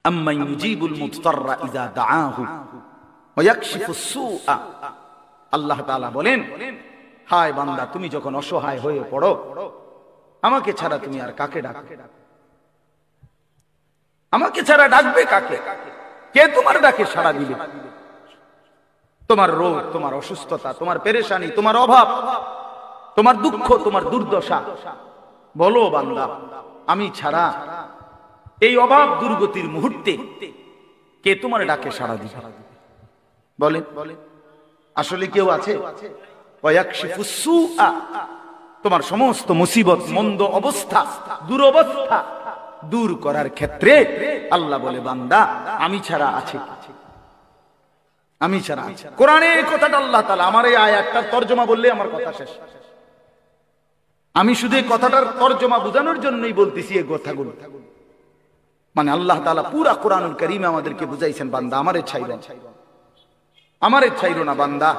আম্মান ইউজিবুল মুদতাররা ইযা দাআহু ওয়া ইয়াকশিফুস সুআ। আল্লাহ তাআলা বলেন, হায় বান্দা, তুমি যখন অসহায় হয়ে পড়ো, আমাকে ছাড়া তুমি আর কাকে ডাকবে? আমাকে ছাড়া ডাকবে কাকে? কে তোমার ডাকে সাড়া দিবে? তোমার রোগ, তোমার অসুস্থতা, তোমার পেরেশানি, তোমার অভাব, তোমার দুঃখ, তোমার দুর্দশা, বলো বান্দা, আমি ছাড়া এই অভাব দুর্গতির মুহূর্তে কে তোমার ডাকে সাড়া দিবে? বলেন, আসলে কেউ আছে? ওয়ায়াকশিফুস সুআ, তোমার সমস্ত মুসিবত, মন্দ অবস্থা, দুরবস্থা দূর করার ক্ষেত্রে আল্লাহ বলে, বান্দা আমি ছাড়া আছে? আমি ছাড়া আছে? কোরআনে কথাটা আল্লাহ তাআলা, আমার এই আয়াতটার তরজমা বললে আমার কথা শেষ। আমি শুধু এই কথাটার তরজমা বোঝানোর জন্যই বলতেছি এই কথাগুলো। মানে আল্লাহ তাআলা পুরা কোরআনুল কারীমে আমাদেরকে বুঝাইছেন, বান্দা আমারে ছাইরো, আমারে ছাইরো না বান্দা।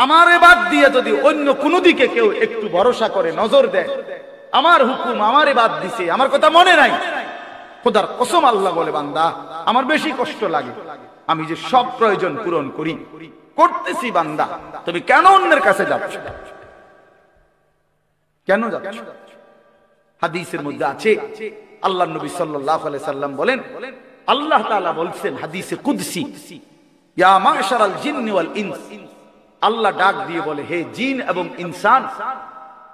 আমারে বাদ দিয়ে যদি অন্য কোনো দিকে কেউ একটু ভরসা করে, নজর দেয়, আমার হুকুম আমারে বাদ দিছে, আমার কথা মনে নাই, খোদার কসম আল্লাহ বলে, বান্দা আমার বেশি কষ্ট লাগে। আমি যে সব প্রয়োজন পূরণ করি, করতেছি, বান্দা তুমি কেন অন্যের কাছে যাচ্ছ? কেন যাচ্ছ? হাদিসের মধ্যে আছে, আল্লাহ নবী সাল্লাল্লাহু আলাইহি সাল্লাম বলেন, আল্লাহ তাআলা বলছেন হাদিসে কুদসি, ইয়া মাশারাল জিন্নি ওয়াল ইনস, আল্লাহ ডাক দিয়ে বলে, হে জিন এবং ইনসান,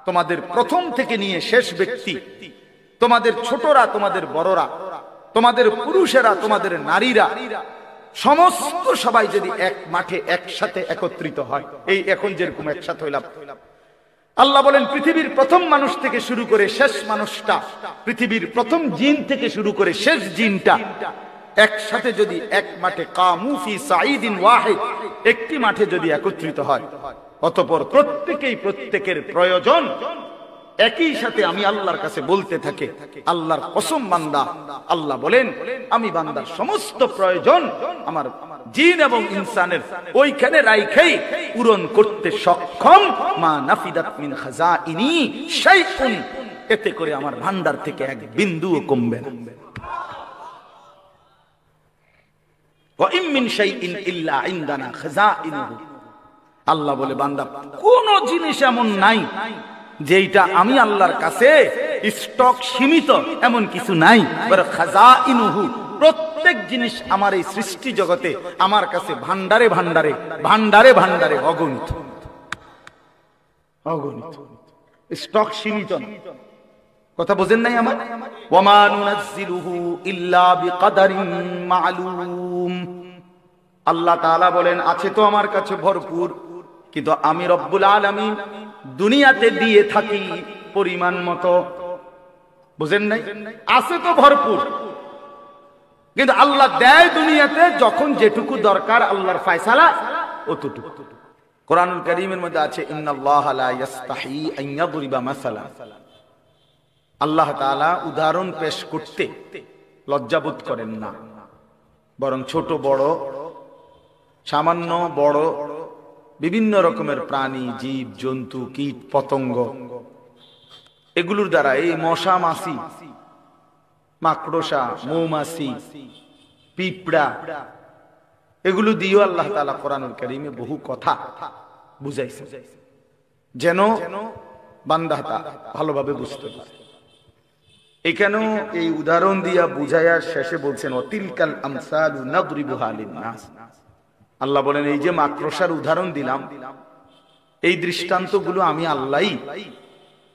তোমাদের প্রথম থেকে নিয়ে শেষ ব্যক্তি, তোমাদের ছোটরা, তোমাদের বড়রা, তোমাদের পুরুষেরা, তোমাদের নারীরা, সমস্ত সবাই যদি এক মাঠে একসাথে একত্রিত হয়, এই এখন যেরকম একসাথে হইলাম, আল্লাহ বলেন পৃথিবীর প্রথম মানুষ থেকে শুরু করে শেষ মানুষটা, পৃথিবীর প্রথম জিন থেকে শুরু করে শেষ জিনটা একসাথে যদি এক মাঠে কামু ফি সাঈদিন ওয়াহিদ, একটি মাঠে যদি একত্রিত হয়, অতঃপর প্রত্যেকেই প্রত্যেকের প্রয়োজন একই সাথে আমি আল্লাহর কাছে বলতে থাকে, আল্লাহর কসম বান্দা, আল্লাহ বলেন আমি বান্দার সমস্ত প্রয়োজন আমার জিন এবং ইনসানের ওইখানে রাইখাই পূরণ করতে সক্ষম। মা নাফিদাত মিন খাজাইনি শাইউন, এতে করে আমার ভান্ডার থেকে এক বিন্দুও কমবে না। ওয়া ইম মিন শাইইন ইল্লা ইনদানা খাজাইনুহু, আল্লাহ বলে বান্দা কোন জিনিস এমন নাই যেটা আমি আল্লাহর কাছে স্টক সীমিত, এমন কিছু নাই। খাজাইনুহু, প্রত্যেক জিনিস আমার এই সৃষ্টি জগতে আমার কাছে ভান্ডারে ভান্ডারে ভান্ডারে ভান্ডারে অগণিত, অগণিত, স্টক সীমিত না। কথা বোঝেন নাই আমার? ওয়ামা নুনাজ্জিলুহু ইল্লা বিকাদারিন মা'লুম, আল্লাহ তাআলা বলেন আছে তো আমার কাছে ভরপুর, কিন্তু আমি রব্বুল আলামিন দুনিয়াতে দিয়ে থাকি পরিমাণ মতো। বুঝেন নাই? আছে তো ভরপুর, কিন্তু আল্লাহ দেয় দুনিয়াতে যখন যেটুকু দরকার, আল্লাহর ফয়সালা অতটুকু। কোরআনুল কারীমের মধ্যে আছে, ইন্নাল্লাহা লা ইস্তাহি আন ইয়াদরিবা মাসালা, আল্লাহ তাআলা উদাহরণ পেশ করতে লজ্জাবোধ করেন না, বরং ছোট বড়, সামান্য বড় বিভিন্ন রকমের প্রাণী, জীব জন্তু, কীট পতঙ্গ, এগুলোর দ্বারা, এই মশা মাছি, মাকড়সা, মৌমাছি, পিঁপড়া, এগুলো দিয়েও আল্লাহ তাআলা কোরআনুল কারীমে বহু কথা বুঝাইছে, যেন বান্দা ভালোভাবে বুঝতে পারে। এখানেও এই উদাহরণ দিয়া বুঝাইয়া শেষে বলছেন, ওয়াতিলকাল আমসালু নাদরিবুহা লিন-নাস, আল্লাহ বলেন এই যে মাকড়সার উদাহরণ দিলাম, এই দৃষ্টান্তগুলো আমি আল্লাহই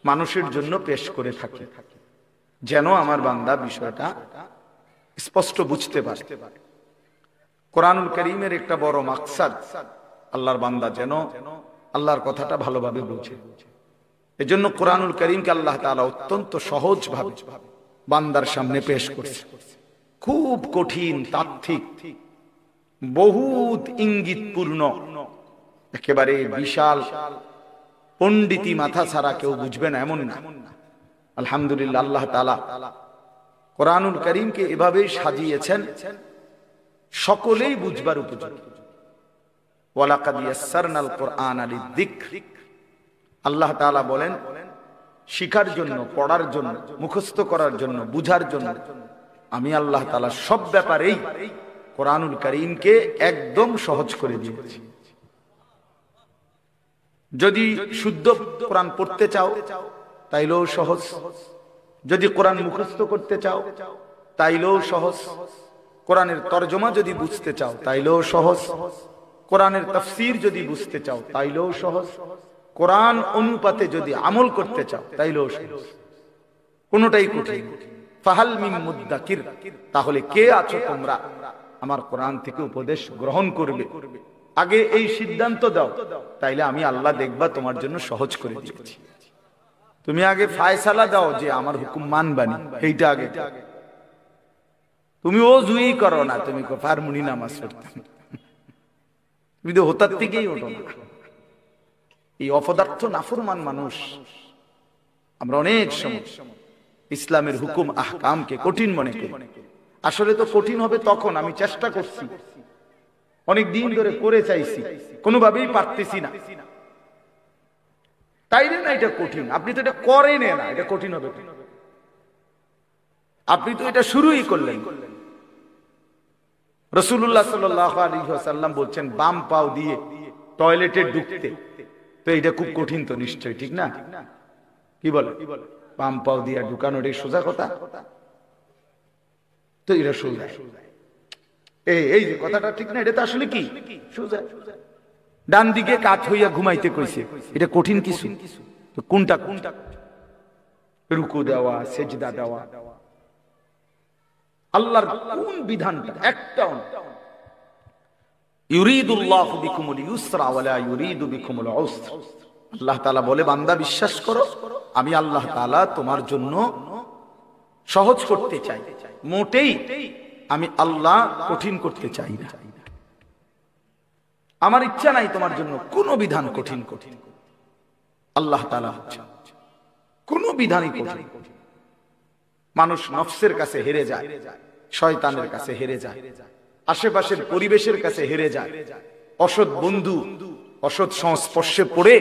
মানুষের জন্য পেশ করে থাকি, যেন আমার বান্দা বিষয়টা স্পষ্ট বুঝতে পারে। কোরআনুল কারীমের একটা বড় মাকসাদ, আল্লাহর বান্দা যেন আল্লাহর কথাটা ভালোভাবে বুঝে। এজন্য কোরআনুল কারীমকে আল্লাহ তাআলা অত্যন্ত সহজ ভাবে বান্দার সামনে পেশ করছে। খুব কঠিন, তাত্ত্বিক, বহুত ইঙ্গিতপূর্ণ, একেবারে বিশাল পণ্ডিতি মাথা ছাড়া কেউ বুঝবে না এমন না। আলহামদুলিল্লাহ, আল্লাহ তাআলা কোরআনুল কারীমকে এভাবে সাজিয়েছেন সকলেই বুঝবার উপযোগী। ওয়ালাকাদ ইয়াসসারনাল কুরআনা লিয-যিকর, আল্লাহ তাআলা বলেন শিখার জন্য, পড়ার জন্য, মুখস্থ করার জন্য, বুঝার জন্য আমি আল্লাহ তাআলা সব ব্যাপারেই কোরআনুল কারীমকে একদম সহজ করে দিয়েছি। যদি শুদ্ধ কোরআন পড়তে চাও তাইলেও সহজ, যদি কোরআন মুখস্থ করতে চাও তাইলেও সহজ, কোরআনের তরজমা যদি বুঝতে চাও তাইলেও সহজ, কোরআনের তাফসীর যদি বুঝতে চাও তাইলেও সহজ, কোরআন অনুপাতে যদি আমল করতে চাও তাইলেও সহজ, কোনটাই কঠিন। ফাহাল মিন মুদ্দাকির, তাহলে কে আছো তোমরা আমার কোরআন থেকে উপদেশ গ্রহণ করবে? আগে এই সিদ্ধান্ত দাও, তাইলে আমি আল্লাহ দেখবা তোমার জন্য সহজ করে দিয়েছি। তুমি আগে ফায়সালা দাও যে আমার হুকুম মানবানি, এইটা আগে। তুমি ওযুই করো না, তুমি ফারমুনি নামাজ পড়তে, তুমি তো হোতার থেকেই ওঠো না। এই অপদার্থ নাফরমান মানুষ আমরা অনেক সময় ইসলামের হুকুম আহকামকে কঠিন মনে করি। আসলে তো কঠিন হবে তখন, আমি চেষ্টা করছি, অনেক দিন ধরে করে চাইছি, কোনোভাবেই পারতেছি না, তাইলে না এটা কঠিন। আপনি তো এটা করেন না, এটা কঠিন হবে। আপনি তো এটা শুরুই করলেন। রাসূলুল্লাহ সাল্লাল্লাহু আলাইহি ওয়াসাল্লাম বলছেন বাম পাও দিয়ে টয়লেটে ঢুকতে, তো এটা খুব কঠিন তো নিশ্চয়, ঠিক না? কি বলে? বাম পাও দিয়ে ঢুকানো এটা সোজা কথা? তো এটা সোজা, এই যে কথাটা ঠিক না? এটা তো আসলে কি সোজা। ডান দিকে কাত হইয়া ঘুমাইতে কইছে, এটা কঠিন কিছু? তো কোনটা? রুকু দেওয়া, সেজদা দেওয়া, আল্লাহর কোন বিধানটা? একটাও না। ইউরিদুল্লাহু বিকুমুল ইউসরা ওয়া লা ইউরিদু বিকুমুল উসরা। আল্লাহ তাআলা বলে, বান্দা বিশ্বাস করো, আমি আল্লাহ তাআলা তোমার জন্য সহজ করতে চাই, মোটেই আমি আল্লাহ কঠিন করতে চাই না। আমার ইচ্ছা নাই তোমার জন্য কোনো বিধান কঠিন কঠিন। আল্লাহ তাআলা কোন বিধানই কঠিন। মানুষ নফসের কাছে হেরে যায়, শয়তানের কাছে হেরে যায়, আশেপাশের পরিবেশের কাছে হেরে যায়, অসৎ বন্ধু, অসৎ সংস্পর্শে পড়ে,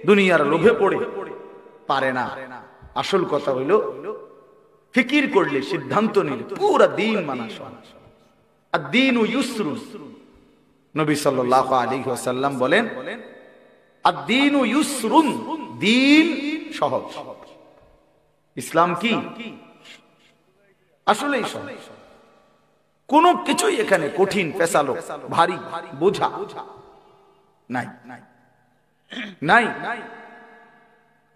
দুনিয়ার লোভে পড়ে পারে না। আসল কথা হইল ফিকির করলে, সিদ্ধান্ত নিলে পুরো দিন মানা সহজ। আদ-দীনু ইউসরুন। নবী সাল্লাল্লাহু আলাইহি ওয়াসাল্লাম বলেন, আদ-দীনু ইউসরুন, দিন সহজ। ইসলাম কি? আসলেই সহজ। কোন কিছুই এখানে কঠিন, পেশালো, ভারী, বোঝা নাই নাই।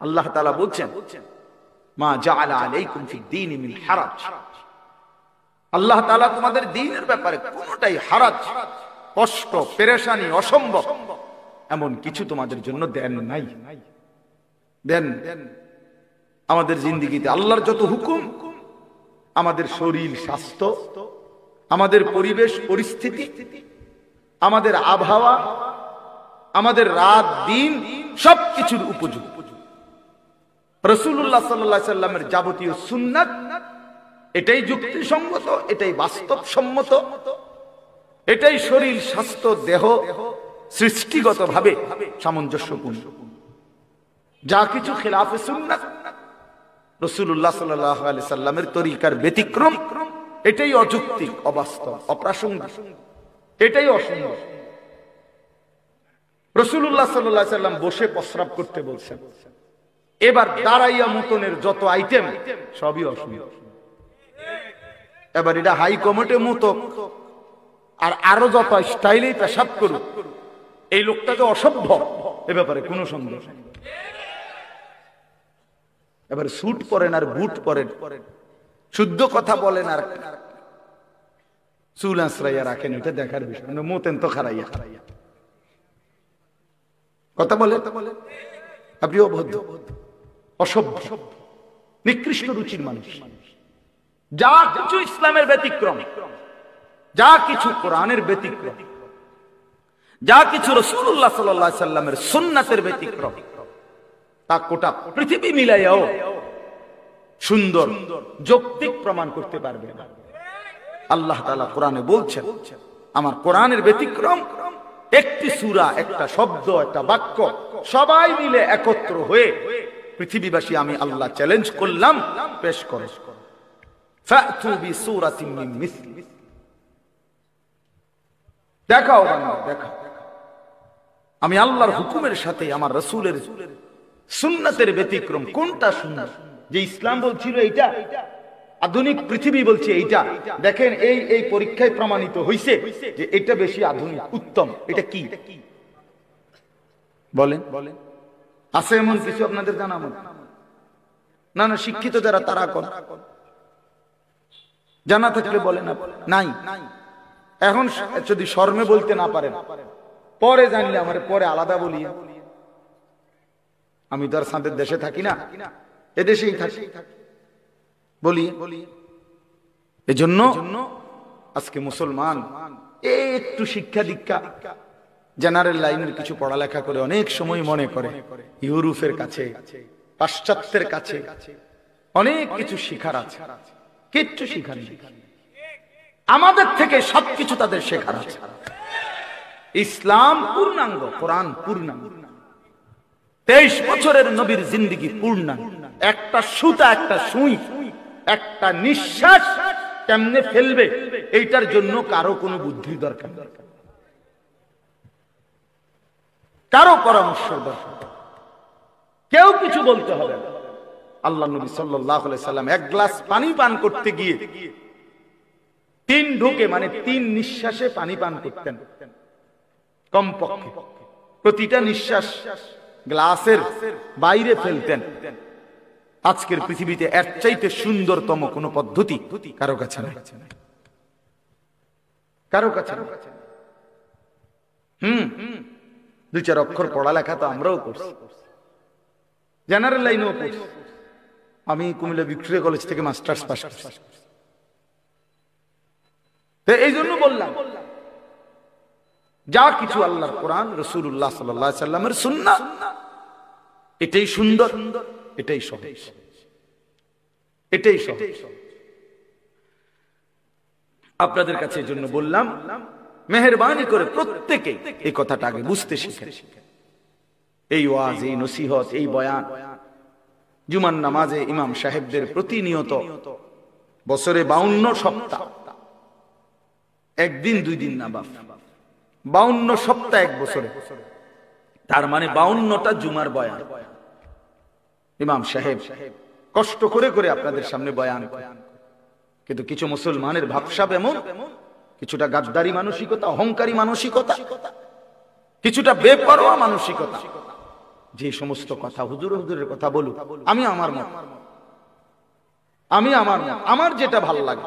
আল্লাহ তাআলা বলছেন, মা জাআলা আলাইকুম ফিদ-দীনি মিন হারাজ। আল্লাহ তাআলা তোমাদের দ্বীনের ব্যাপারে কোনটাই হারাজ, কষ্ট, পেরেশানি, অসম্ভব এমন কিছু তোমাদের জন্য দেন নাই। দেন আমাদের জিন্দেগিতে আল্লাহর যত হুকুম, আমাদের শরীর স্বাস্থ্য, আমাদের পরিবেশ পরিস্থিতি, আমাদের আবহাওয়া, আমাদের রাত দিন সবকিছুর উপযোগী। রাসূলুল্লাহ সাল্লাল্লাহু আলাইহি সাল্লামের যাবতীয় সুন্নাত, এটাই যুক্তিসঙ্গত, এটাই বাস্তবসম্মত, এটাই শরীর স্বাস্থ্য দেহ সৃষ্টিগতভাবে সামঞ্জস্যপূর্ণ। যা কিছু খেলাফে সুন্নাত, রাসূলুল্লাহ সাল্লাল্লাহু আলাইহি সাল্লামের তরিকার ব্যতিক্রম, এটাই অযৌক্তিক, অবাস্তব, অপ্রাসঙ্গিক, এটাই অসম্ভব। রাসূলুল্লাহ সাল্লাল্লাহু আলাইহি সাল্লাম বসে প্রস্রাব করতে বলছেন, এবার দাঁড়াইয়া মতনের যত আইটেম সবই অসম্ভব। এবার এটা হাই কমিটির মতো আর আরো যত স্টাইলে পেশাব করুক, এই লোকটাকে অসভ্য, এ ব্যাপারে কোনো সন্দেহ নেই। এবার স্যুট পরেন আর বুট পরেন, শুদ্ধ কথা বলেন আর চুল আঁচড়াইয়া রাখেন, এটা দেখার বিষয়। মতেন তো খারাইয়া কথা বলে, আপনি অভদ্র, অসভ্য, নিকৃষ্ট রুচির মানুষ। যা কিছু ইসলামের ব্যতিক্রম, যা কিছু কোরআনের ব্যতিক্রম, যা কিছু রাসূলুল্লাহ সাল্লাল্লাহু আলাইহি সাল্লামের সুন্নাতের ব্যতিক্রম, তা গোটা পৃথিবী মিলাইয়াও সুন্দর যৌক্তিক প্রমাণ করতে পারবে না। আল্লাহ তাআলা কোরআনে বলছেন, আমার কোরআনের ব্যতিক্রম একটি সূরা, একটা শব্দ, একটা বাক্য, সবাই মিলে একত্র হয়ে পৃথিবীবাসী আমি আল্লাহ চ্যালেঞ্জ করলাম, পেশ করো। ফাতু বিসূরাতিন মিন মিসলি, দেখাও বান্দা দেখাও আমি আল্লাহর হুকুমের সাথে আমার রাসূলের সুন্নাতের ব্যতিক্রম কোনটা সুন্নাত? যে ইসলাম বলছিল এইটা, আধুনিক পৃথিবী বলছে এইটা। দেখেন এই এই পরীক্ষায় প্রমাণিত হইছে যে এটা বেশি আধুনিক উত্তম। এটা কি বলেন? আছে এমন কিছু আপনাদের জানা? না না, শিক্ষিত যারা তারা কোন জানা থাকলে বলেন। নাই। এখন যদি শর্মে বলতে না পারেন, পরে জানলে আমার পরে আলাদা বলি। আমি তো আর সাঁদের দেশে থাকি না, এদেশেই থাকি, বলি। এজন্য আজকে মুসলমান একটু শিক্ষা দীক্ষা জেনারেল লাইনের কিছু পড়ালেখা করে অনেক সময় মনে করে ইউরোপের কাছে, পাশ্চাত্যের কাছে অনেক কিছু শিখার আছে। কিচ্ছু শিখার নেই, আমাদের থেকে সবকিছু তাদের শেখার আছে। ইসলাম পূর্ণাঙ্গ, কোরআন পূর্ণাঙ্গ, 23 বছরের নবীর জিন্দেগি পূর্ণাঙ্গ। একটা সুতা, একটা সুই, একটা নিঃশ্বাস কেমনে ফেলবে এইটার জন্য কারো কোনো বুদ্ধির দরকার, কারো পরামর্শ দরকার, কেউ কিছু বলতে হবে না। আল্লাহ নবী সাল্লাল্লাহু আলাইহি সাল্লাম এক গ্লাস পানি পান করতে গিয়ে 3 ঢোকে মানে 3 নিঃশ্বাসে পানি পান করতেন কমপক্ষে। প্রতিটা নিঃশ্বাস গ্লাসের বাইরে ফেলতেন। আজকের পৃথিবীতে এর চাইতে সুন্দরতম কোন পদ্ধতি কারো কাছে নাই, কারো কাছে। 2-4 অক্ষর পড়ালেখা তো আমরাও করছি, জেনারেল লাইনেও পড়ছি। আমি কুমিল্লা ভিক্টোরিয়া কলেজ থেকে মাস্টার্স পাস করছি। এই জন্য বললাম যা কিছু আল্লাহর কোরআন, রাসূলুল্লাহ সাল্লাল্লাহু আলাইহি সাল্লামের সুন্নাহ, এটাই সুন্দর, এটাই সহজ, এটাই সহজ। আপনাদের কাছে এই জন্য বললাম, মেহেরবানি করে প্রত্যেকে এই কথাটা আগে বুঝতে শিখেন। এই ওয়াজ, এই নসিহত, এই বয়ান, জুমার নামাজে ইমাম সাহেবদের প্রতিনিয়ত বছরে 52 সপ্তাহ, একদিন 2 দিন না বাপ, 52 সপ্তাহ এক বছরে, তার মানে 52টা জুমার বয়ান ইমাম সাহেব কষ্ট করে করে আপনাদের সামনে বয়ান। কিন্তু কিছু মুসলমানের ভাবসাব এমন, কিছুটা গাদ্দারি মানসিকতা, অহংকারী মানসিকতা, কিছুটা বেপরোয়া মানসিকতা। যে সমস্ত কথা হুজুরের কথা বলুক, আমি আমার মত, আমার যেটা ভালো লাগে,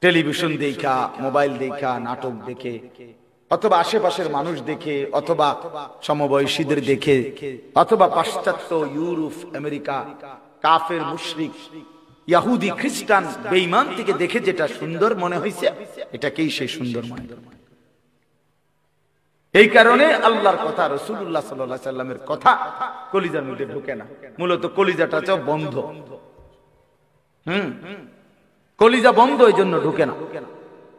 টেলিভিশন দেখা, মোবাইল দেখা, নাটক দেখে, অথবা আশেপাশের মানুষ দেখে, অথবা সমবয়সীদের দেখে, অথবা পাশ্চাত্য, ইউরোপ, আমেরিকা, কাফের, মুশরিক, ইহুদি, খ্রিস্টান, বেঈমান থেকে দেখে যেটা সুন্দর মনে হয়েছে, এটাকেই সেই সুন্দর মনে। এই কারণে আল্লাহর কথা, রাসূলুল্লাহ সাল্লাল্লাহু আলাইহি সাল্লামের কথা কলিজার মধ্যে ঢোকে না। মূলত কলিজাটা চাও বন্ধ, কলিজা বন্ধ, এই জন্য ঢোকে না।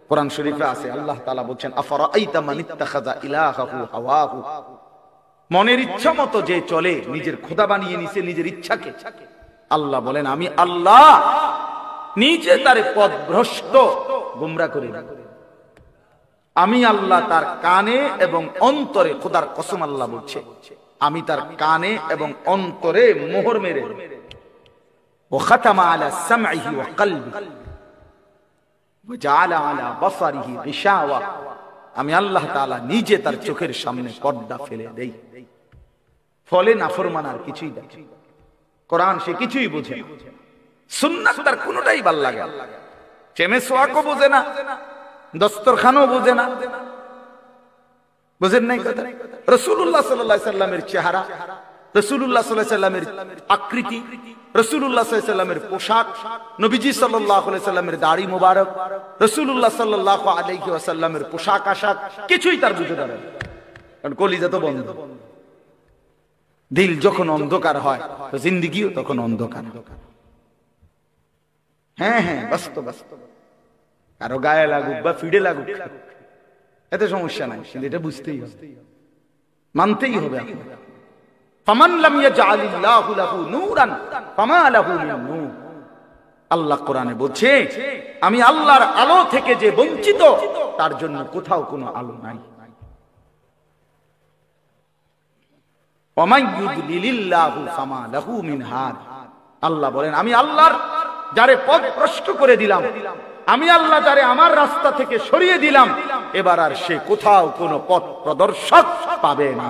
কোরআন শরীফে আছে, আল্লাহ তাআলা বলেন, আফারাআইতা মান ইত্তাখাযা ইলাহাহু হাওয়াহু, মনের ইচ্ছা মতো যে চলে, নিজের খোদা বানিয়ে নিছে নিজের ইচ্ছাকে। আল্লাহ বলেন, আমি আল্লাহ নিজে তার পথভ্রষ্ট গোমরাহ করে দিই। আমি আল্লাহ তার কানে এবং অন্তরে, খোদার কসম আল্লাহ বলছে, আমি তার কানে এবং অন্তরে মোহর মেরে, ওয়া খাতামা আলা সামঈহি ওয়া কলবি ওয়া জাআলা আলা বাসারিহি গিশাওয়া, আমি আল্লাহ তাআলা নিজে তার চোখের সামনে পর্দা ফেলে দেই। ফলে নাফরমান আর কিছুই দেখে, কোরআন সে কিছুই বোঝে না, সুন্নাত তার কোনটাই ভাল লাগে না, চেমেসোয়াকও বোঝে না, দস্তরখানও বোঝে না। বুঝেন নাই কথা? রাসূলুল্লাহ সাল্লাল্লাহু আলাইহি সাল্লামের চেহারা, রাসূলুল্লাহ সাল্লাল্লাহু আলাইহি সাল্লামের আকৃতি, রাসূলুল্লাহ সাল্লাল্লাহু আলাইহি সাল্লামের পোশাক, নবীজি সাল্লাল্লাহু আলাইহি সাল্লামের দাড়ি মোবারক, রাসূলুল্লাহ সাল্লাল্লাহু আলাইহি ওয়াসাল্লামের পোশাক আশাক কিছুই তার বুঝে দাঁড়ায় না, কারণ কলিজা তো বন্ধ। দিল যখন অন্ধকার হয়, তো জিন্দেগিও তখন অন্ধকার। হ্যাঁ হ্যাঁ, বাস্তব বাস্তব, কারো গায়ে লাগুক বা ফিডে লাগুক, এতে সমস্যা নাই, কিন্তু এটা বুঝতেই হবে, মানতেই হবে। ফামান লাম ইয়াজআলিল্লাহু লাহু নূরান ফামা লাহু মিন নূর, আল্লাহ কোরআনে বলছে, আমি আল্লাহর আলো থেকে যে বঞ্চিত তার জন্য কোথাও কোনো আলো নাই। আল্লাহ বলেন, আমি আল্লাহর যারে পথ ভ্রষ্ট করে দিলাম, আমি আল্লাহ যারে আমার রাস্তা থেকে সরিয়ে দিলাম, এবার আর সে কোথাও কোনো পথ প্রদর্শক পাবে না।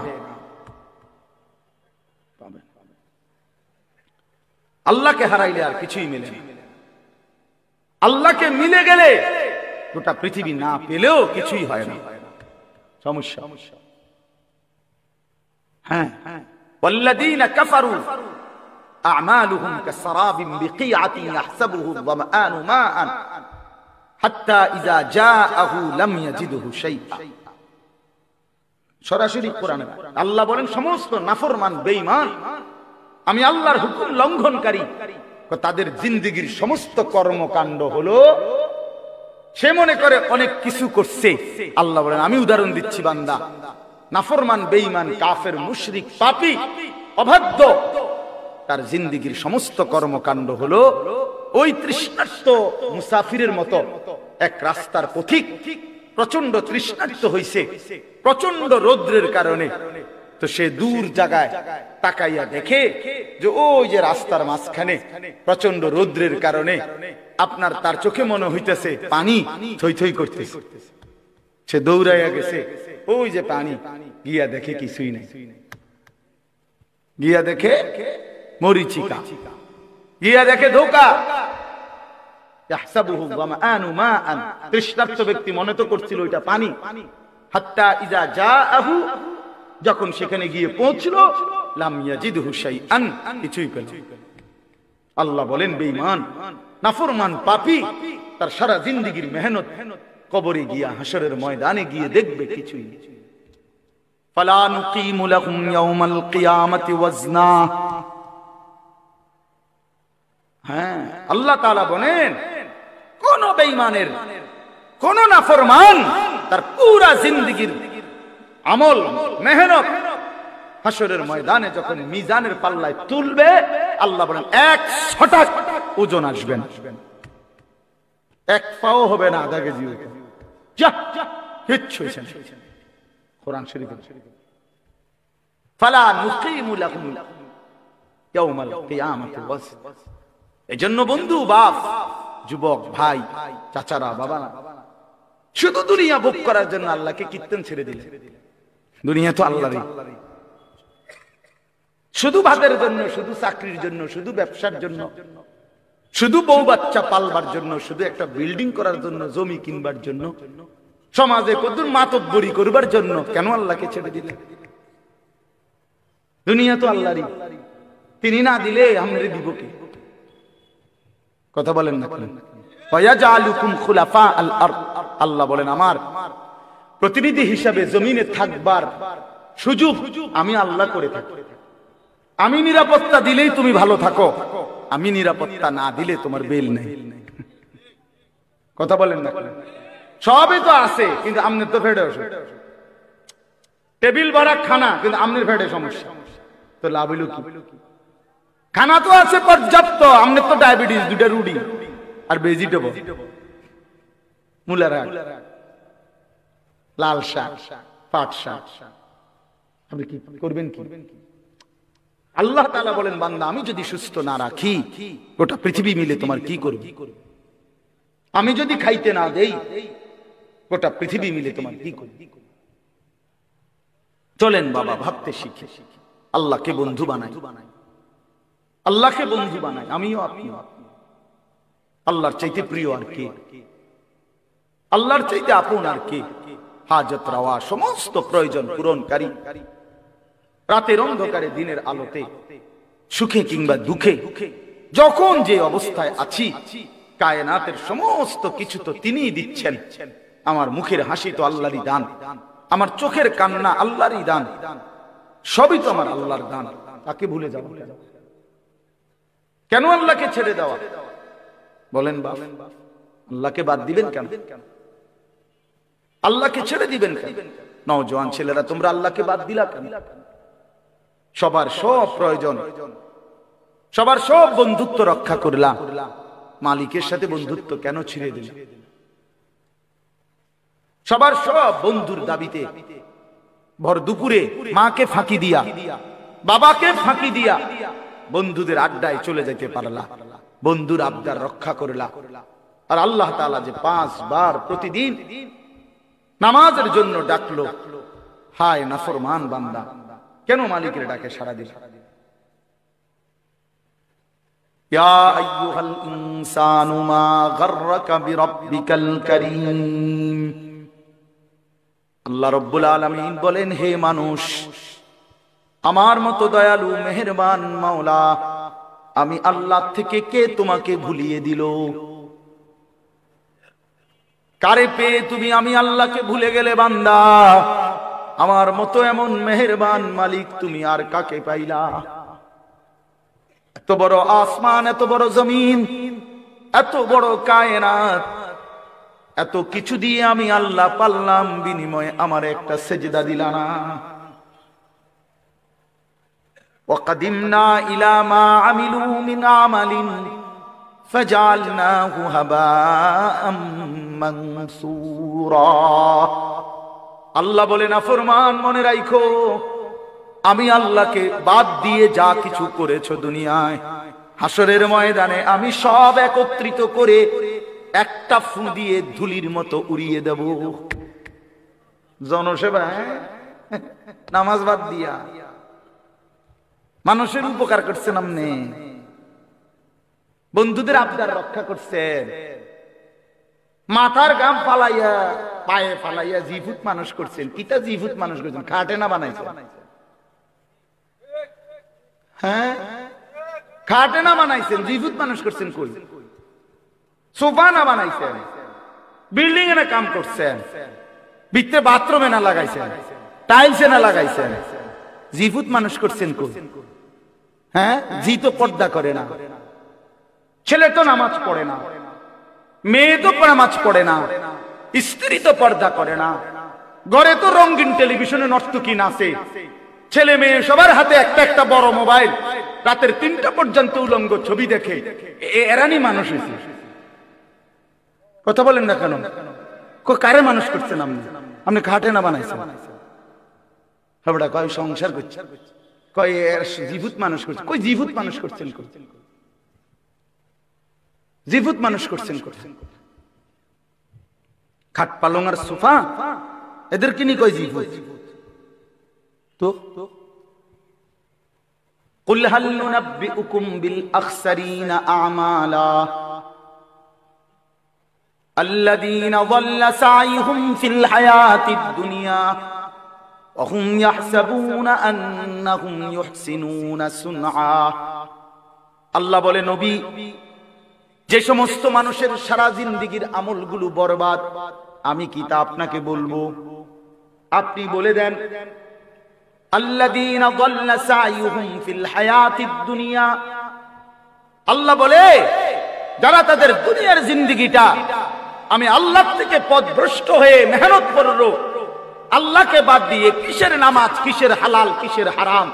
আল্লাহকে হারাইলে আর কিছুই মেলে না। আল্লাহকে মিলে গেলে গোটা পৃথিবী না পেলেও কিছুই হয় না, সমস্যা। হ্যাঁ, والذين كفروا أعمالهم كسراب بقيعة يحسبه الظمآن ماء حتى إذا جاءه لم يجده شيئا। সরাসরি কোরআনে আল্লাহ বলেন, সমস্ত নাফরমান বেঈমান, আমি আল্লাহর হুকুম লঙ্ঘনকারী, তাদের জিন্দেগীর সমস্ত কর্মকাণ্ড হলো সে মনে করে অনেক কিছু করছে। আল্লাহ বলেন, আমি উদাহরণ দিচ্ছি বান্দা, নাফরমান বেঈমান কাফের মুশরিক পাপী অবাধ্য, তার জিন্দেগীর সমস্ত কর্মকাণ্ড হলো ওই তৃষ্ণার্ত মুসাফিরের মতো। এক রাস্তার পথিক প্রচন্ড তৃষ্ণার্ত হইছে প্রচন্ড রৌদ্রের কারণে, তো সে দূর জায়গায় তাকাইয়া দেখে যে ওই যে রাস্তার মাঝখানে প্রচন্ড রৌদ্রের কারণে আপনার তার চোখে মনে হইতেছে পানি থই থই করতেছে। সে দৌড়াইয়া গেছে, ওই যে পানি, গিয়া দেখে কিছুই নেই, গিয়া দেখে মরিচিকা, গিয়া দেখে ধোঁকা। তৃষ্ণার্ত ব্যক্তি মনে তো করছিল ওইটা পানি। হাত্তা ইজা জাআহু, যখন সেখানে গিয়ে পৌঁছলো, লাম ইয়াজিদহু শাইআন, কিছুই পেল। আল্লাহ বলেন, বেঈমান নাফরমান পাপী তার সারা জিন্দেগীর মেহনত কবরে গিয়া হাসরের ময়দানে গিয়ে দেখবে কিছুই নেই। ফালা নুকিমু লাহুম ইয়াওমাল কিয়ামাতি ওয়াজনা। হ্যাঁ, আল্লাহ তাআলা বলেন, কোন বেঈমানের, কোন নাফরমান তার পুরা জিন্দেগীর আমল মেহনত হাসরের ময়দানে যখন মিজানের পাল্লায় তুলবে, আল্লাহ বলেন 100 ওজন আসবে না, এক পাও হবে না আধা কেজি, কিচ্ছু হইছে না। কোরআন শরীফে ফালা নুকিমু লাহুম ইয়াওমাল কিয়ামাতি ওয়াজনা। এজন্য বন্ধু, বাপ, যুবক, ভাই, চাচারা, বাবারা, শুধু দুনিয়া ভোগ করার জন্য আল্লাহকে কীর্তন ছেড়ে দিলে। দুনিয়া তো আল্লাহরই। শুধু ভাতের জন্য, শুধু চাকরির জন্য, শুধু ব্যবসার জন্য, শুধু বউ বাচ্চা পালবার জন্য, শুধু একটা বিল্ডিং করার জন্য, জমি কিনবার জন্য, সমাজে কতদূর মাতব্বরি করবার জন্য কেন আল্লাহকে ছেড়ে দিলে? দুনিয়া তো আল্লাহরই, তিনি না দিলে আমরা দিব কে? কথা বলেন না কেন? ওয়ায়াজআলুকুম খুলাফা আল আরদ। আল্লাহ বলেন, আমার প্রতিনিধি হিসাবে জমিনে থাকবার সুযোগ আমি আল্লাহ করে থাকি। আমি নিরাপত্তা দিলেই তুমি ভালো থাকো, আমি নিরাপত্তা না দিলে তোমার বেল নেই। কথা বলেন না কেন? সবই তো আছে, কিন্তু আমনের তো ফেডে অসুখ। টেবিল ভরা খানা, কিন্তু আমনের ফেডে সমস্যা, তো লাভ হইল কি? খানা তো আছে পর্যাপ্ত, আমনের তো ডায়াবেটিস, 2টা রুটি আর ভেজিটেবল, মূলার শাক, লাল শাক, পাট শাক, আপনি কি করবেন? কি আল্লাহ তাআলা বলেন, বান্দা আমি যদি সুস্থ না রাখি, গোটা পৃথিবী মিলে তোমার কি করবে? আমি যদি খাইতে না দেই, গোটা পৃথিবী মিলে তোমার কি করবে? চলেন বাবা, ভাবতে শিখে আল্লাহকে বন্ধু বানাই, আল্লাহকে বন্ধু বানাই। আমিও আপনিও। আল্লাহর চাইতে প্রিয় আর কে? আল্লাহর চাইতে আপন আর কে? হাজত রাওয়া, সমস্ত প্রয়োজন পূরণকারী, রাতের অন্ধকারে দিনের আলোতে, সুখে কিংবা দুঃখে, যখন যে অবস্থায় আছি, কায়নাতের সমস্ত কিছু তো তিনিই দিচ্ছেন। আমার মুখের হাসি তো আল্লাহরই দান, আমার চোখের কান্না আল্লাহরই দান, সবই তো আমার আল্লাহর দান। তাকে ভুলে যাব কেন? কেন আল্লাহকে ছেড়ে দেওয়া? বলেন বাপ, আল্লাহকে বাদ দিবেন কেন? আল্লাহকে ছেড়ে দিবেন কেন? নওজোয়ান ছেলেরা, তোমরা আল্লাহকে বাদ দিলা কেন? সবার সব প্রয়োজন, সবার সব বন্ধুত্ব রক্ষা করলাম, মালিকের সাথে বন্ধুত্ব কেন ছিঁড়ে দিল? সবার সব বন্ধুর দাবিতে ভর দুপুরে মাকে ফাঁকি দিয়া, বাবাকে ফাঁকি দিয়া বন্ধুদের আড্ডায় চলে যেতে পারলা, বন্ধুর আবদার রক্ষা করলা। আর আল্লাহ তাআলা যে 5 বার প্রতিদিন নামাজের জন্য ডাকলো, হায় নাফরমান বান্দা, কেন মালিকের ডাকে সাড়া দিল? ইয়া আইয়ুহাল ইনসানু মা গাররাকা বিরাব্বিকাল কারীম। আল্লাহ রাব্বুল আলামিন বলেন, হে মানুষ, আমার মতো দয়ালু মেহেরবান মাওলা আমি আল্লাহ থেকে কে তোমাকে ভুলিয়ে দিল? কারে পেয়ে তুমি আমি আল্লাহকে ভুলে গেলে বান্দা? আমার মতো এমন মেহেরবান মালিক তুমি আর কাকে পাইলা? এত বড় আসমান, এত বড় জমিন, এত বড় কায়নাত, এত কিছু দিয়ে আমি আল্লাহ পাল্লাম, বিনিময়ে আমার একটা সেজদা দিলা না। ওয়াকাদিমনা ইলা মা আমিলু মিন আমালিন ফাজআলনাহু হাবাআম মানসুরা। আল্লাহ বলেন, নাফরমান মনে রাখো, আমি আল্লাহকে বাদ দিয়ে যা কিছু করেছো দুনিয়ায়, হাসরের ময়দানে আমি সব একত্রিত করে একটা ফু দিয়ে ধুলির মতো উড়িয়ে দেব। জনসেবা, নামাজ বাদ দিয়া মানুষের উপকার করছেন, আপনি বন্ধুদের আবদার রক্ষা করছেন, মাথার গাম ফালাইয়া পায়ে ফালাইয়া জিভুত মানুষ করছেন। কিতা জিভুত মানুষ করছেন? খাটে না বানাইছেন? হ্যাঁ, খাটে না বানাইছেন, জিভুত মানুষ করছেন। কই সোফা না বানাইছেন, বিল্ডিং এ না কাম করছেন, ভিতরে বাথরুমে না লাগাইছেন, টাইলসে না লাগাইছেন, জিভুত মানুষ করছেন। কই? হ্যাঁ, জি তো পর্দা করে না, ছেলে তো নামাজ পড়ে না, মেয়ে তো নামাজ পড়ে না, স্ত্রী তো পর্দা করে না, ঘরে তো রঙিন টেলিভিশনে নর্তকী নাচে, ছেলে মেয়ে সবার হাতে একটা একটা বড় মোবাইল, রাতের 3টা পর্যন্ত উলঙ্গ ছবি দেখে। এরানি মানুষ হয়েছে? কথা বলেন না কেন? কারে মানুষ করছেন আপনি? আপনি খাটে না বানাইছেন? হাবড়া কয় সংসার করছে, কয় জীবুত মানুষ করছে। কই জীবুত মানুষ করছেন? জীবুত মানুষ করছেন। খাট পালং আর সোফা এদেরকে নিয়ে কয় জীবুত? তো কুল হাল নুনাব্বিউকুম বিল আখসারিনা আমালা আল্লাযীনা যাল্লা সাইহুম ফিল হায়াতিদ দুনিয়া ওয়া হুম ইয়াহসাবুনা আন্নাহুম ইউহসিনুনা সুনআ। আল্লাহ বলে, নবী, যে সমস্ত মানুষের সারা জিন্দেগীর আমলগুলো বরবাদ, আমি কি তা আপনাকে বলবো? আপনি বলে দেন, আল্লাযীনা যাল্লা সাইহুম ফিল হায়াতিদ দুনিয়া। আল্লাহ বলে, যারা তাদের দুনিয়ার জিন্দেগিটা আমি আল্লাহ থেকে পথভ্রষ্ট হয়ে মেহনত করলো, আল্লাহকে বাদ দিয়ে কিসের নামাজ, কিসের হালাল, কিসের হারাম,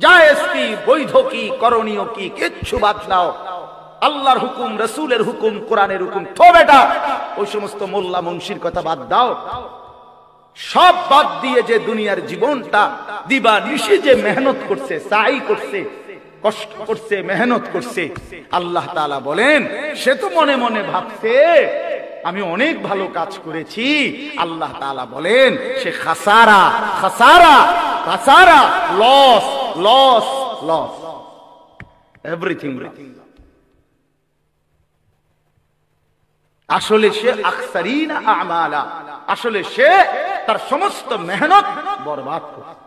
জায়েজ কি, বৈধ কি, করণীয় কি, কিচ্ছু বাদ দাও, আল্লাহর হুকুম, রাসূলের হুকুম, কোরআনের হুকুম, তো বেটা ওই সমস্ত মোল্লা মুন্সির কথা বাদ দাও, সব বাদ দিয়ে যে দুনিয়ার জীবনটা দিবা নিশি যে মেহনত করছে, সাই করছে, কষ্ট করছে, মেহনত করছে, আল্লাহ তাআলা বলেন, সে তো মনে মনে ভাবছে আমি অনেক ভালো কাজ করেছি। আল্লাহ তাআলা বলেন, সে খাসারা, খাসারা, খাসারা, লস, লস, লস, এভরিথিং। আসলে সে আকসারিনা আমালা, আসলে সে তার সমস্ত মেহনত বরবাদ করেছে।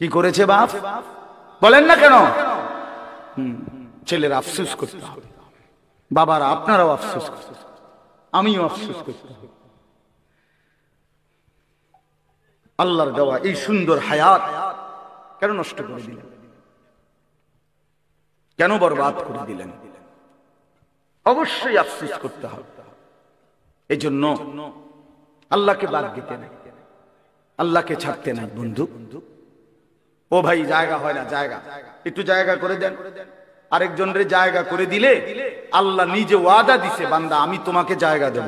কি করেছে বাপ? বলেন না কেন? ছেলের আফসোস করতে হবে, বাবারা আপনারাও আফসোস করতে, আমিও আফসোস করতে হবে। আল্লাহর দেওয়া এই সুন্দর হায়াত কেন নষ্ট করে দিলেন? কেন বরবাদ করে দিলেন? অবশ্যই আফসোস করতে হবে। এই জন্য আল্লাহকে বাদ দিতে নাই, আল্লাহকে ছাড়তে নাই। বন্ধু, ও ভাই, জায়গা হয় না, জায়গা একটু জায়গা করে দেন, আরেকজনের জায়গা করে দিলে আল্লাহ নিজে ওয়াদা দিছে, বান্দা আমি তোমাকে জায়গা দেব।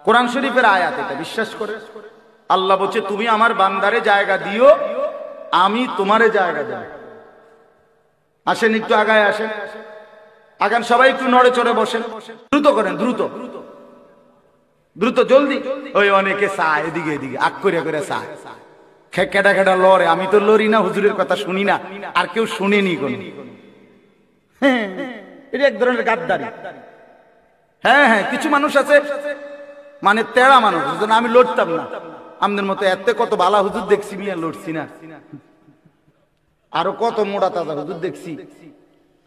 কোরআন শরীফের আয়াত, এটা বিশ্বাস করে আল্লাহ বলছে তুমি আমার বান্দারে জায়গা দিও, আমি তোমারে জায়গা দেব। আসেন একটু আগায় আসেন, আগান সবাই একটু নড়ে চড়ে বসেন, দ্রুত করেন, দ্রুত দ্রুত জলদি। ওই অনেকে চায় এদিকে এদিকে আগ করে করে চায়, খেটা খেটা লড়ে। আমি তো লড়ি না, হুজুরের কথা শুনি না, আর কেউ শুনেনি কোন। এটা এক ধরনের গাদ্দারি। হ্যাঁ হ্যাঁ, কিছু মানুষ আছে মানে তেড়া মানুষ, আমি লড়তাম না। আমাদের মতো এত কত বালা হুজুর দেখছি, মিয়া লড়ছি না। আরো কত মোড়া তাজা হুজুর দেখছি,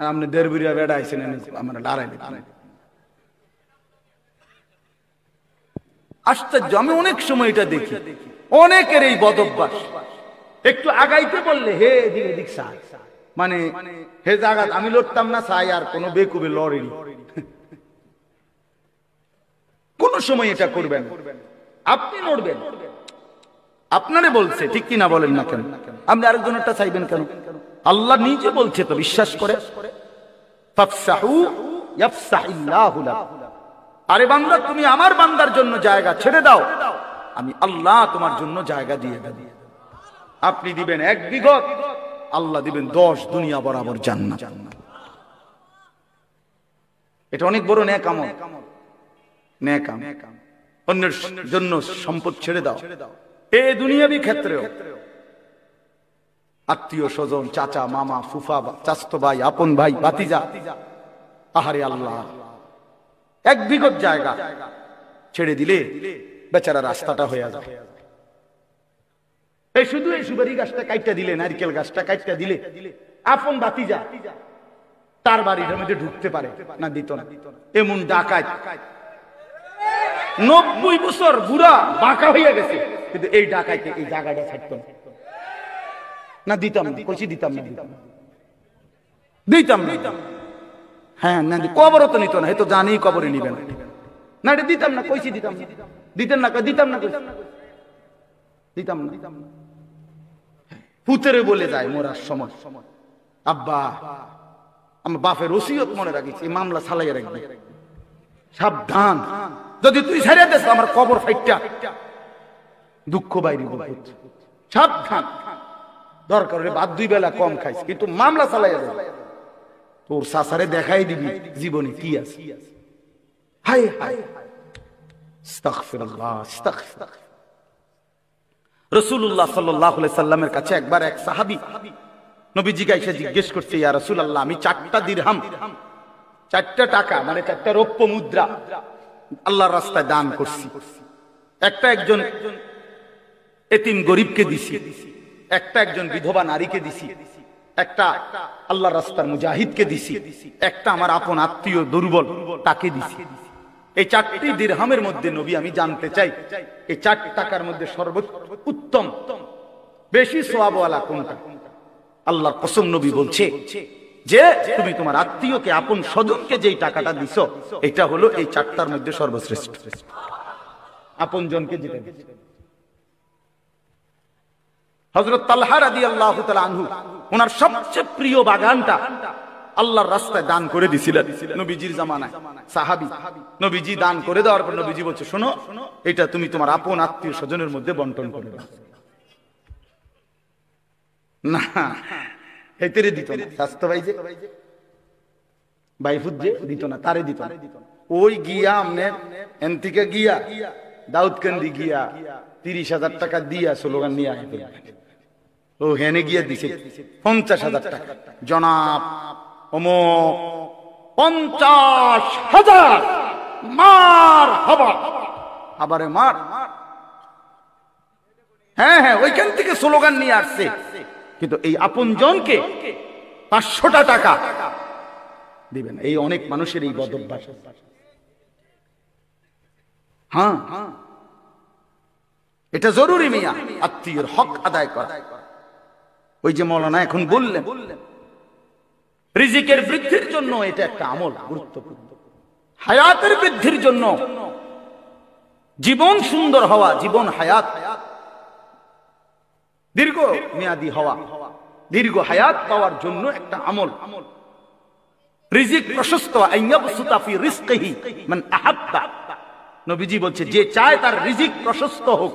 আপনি দেড়বিরিয়া বেড়া আইসেন, আমার লড়াইলে। আশ্চর্য, আমি অনেক সময় এটা দেখি, অনেকের এই বদ অভ্যাস। একটু আগাইতে বললে হে এদিকে এদিক চাই, মানে হে জায়গা আমি লড়তাম না চাই, আর কোন বেকুবে লড়েনি। কোন সময় এটা করবেন, আপনি লড়বেন, আপনারে বলছে, ঠিক কিনা বলেন না কেন? আপনি আরেকজনেরটা চাইবেন কেন? আল্লাহ নিজে বলছে তো, বিশ্বাস করে। ফাফসাহু ইয়াফসাহিল্লাহু লাক। আরে বান্দা, তুমি আমার বান্দার জন্য জায়গা ছেড়ে দাও, আমি আল্লাহ তোমার জন্য জায়গা দিয়ে দেব। আপনি দিবেন 1 বিঘত, আল্লাহ দিবেন 10 দুনিয়া বরাবর জান্নাত। এটা অনেক বড় নেক আমল, নেক আমল। অন্যের জন্য সম্পদ ছেড়ে দাও, এই দুনিয়াবি ক্ষেত্রেও। আত্মীয় স্বজন, চাচা মামা ফুফা চাচতো ভাই আপন ভাই ভাতিজা, আহারে আল্লাহ 1 বিঘত জায়গা ছেড়ে দিলে বেচারা রাস্তাটা হয়ে যায়। এই শুধু এই সুপারি গাছটা কাইটটা দিলে, নারকেল গাছটা কাইটটা দিলে, আপন ভাতিজা তার বাড়ির মধ্যে ঢুকতে পারে না, দিত না। এমন ডাকাত 90 বছর বুড়া বাঁকা হইয়া গেছে, কিন্তু এই ডাকাইতে এই জায়গাটা ছাড়তো না, দিতাম না, কইছি দিতাম না, দিতাম না। হ্যাঁ না, কবরও তো নিত না, এ তো জানি কবরে নিবে না, না এটা দিতাম না, কইছি দিতাম না। দিতেন না, দিতাম না, দিতাম না। পুতরে বলে যায় মোরার সময়, আব্বা আমার বাপের ওসিয়ত মনে রাখিস, এই মামলা চালাইয়া রাখবি, সাবধান, যদি তুই ছেড়ে দেস আমার কবর ফাইটটা দুঃখ বাইরে, সাবধান। দরকার হলে বাদ 2 বেলা কম খাইস, কিন্তু মামলা চালাইয়া যাবে, তোর সাসারে দেখাই দিবি জীবনে কি আছে। হায় হায়, আস্তাগফিরুল্লাহ, আস্তাগফিরুল্লাহ। রাসূলুল্লাহ সাল্লাল্লাহু আলাইহি সাল্লামের কাছে একবার এক সাহাবী নবীজিকে এসে জিজ্ঞেস করছে, ইয়া রাসূলুল্লাহ, আমি 4টা দিরহাম, 4টা টাকা মানে 4টা রৌপ্য মুদ্রা আল্লাহর রাস্তায় দান করছি। একটা একজন এতিম গরিবকে দিছি, একটা একজন বিধবা নারীকে দিছি, একটা আল্লাহর রাস্তার মুজাহিদকে দিছি, একটা আমার আপন আত্মীয় দুর্বল তাকে দিছি। এই 4টি দিরহামের মধ্যে নবী আমি জানতে চাই, এই 4 টাকার মধ্যে সর্বোত্তম বেশি সওয়াবওয়ালা কোনটা? আল্লাহর কসম, নবী বলছে যে তুমি তোমার আত্মীয়কে আপন স্বজনকে যেই টাকাটা দিছো, এটা হলো এই 4টার মধ্যে সর্বশ্রেষ্ঠ। আপন জনকে যেটা দিছো। হযরত তালহা রাদিয়াল্লাহু তাআলা আনহু ওনার সবচেয়ে প্রিয় বাগানটা আল্লাহর রাস্তায় দান করে দিয়েছিলেন নবীজির জামানায়। সাহাবী নবীজি দান করে দেওয়ার পর নবীজি বলছে, শোনো, এটা তুমি তোমার আপন আত্মীয় স্বজনের মধ্যে বন্টন করে দাও। না, এতেরে দিত না, স্বাস্থ্য ভাই যে বাইফুত যে দিত না, তারে দিত না। ওই গিয়া আমনে এনতিকে গিয়া দাউদকান্দি গিয়া 30,000 টাকা দিয়া স্লোগান নিয়ে আসবে। ও হেনে গিয়া দিছে 50,000 টাকা, জনাব অমুক 50,000 মার হবা, আবারে মার। হ্যাঁ হ্যাঁ, ওইখান থেকে স্লোগান নিয়ে আসছে, কিন্তু এই আপন জনকে 500টা টাকা দিবেন। এই অনেক মানুষের এই বদ অভ্যাস। হ্যাঁ, এটা জরুরি মিয়া, আত্মীয়ের হক আদায় করা। ওই যে মৌলানা এখন বললেন, রিজিকের বৃদ্ধির জন্য এটা একটা আমল গুরুত্বপূর্ণ, হায়াতের বৃদ্ধির জন্য, জীবন সুন্দর হওয়া, জীবন হায়াত দীর্ঘ মেয়াদী হওয়া, দীর্ঘ হায়াত পাওয়ার জন্য একটা আমল। রিজিক প্রশস্ত, আইয়াবসুতা ফি রিজকিহি মান আহাব্বা। নবীজি বলছে যে চায় তার রিজিক প্রশস্ত হোক,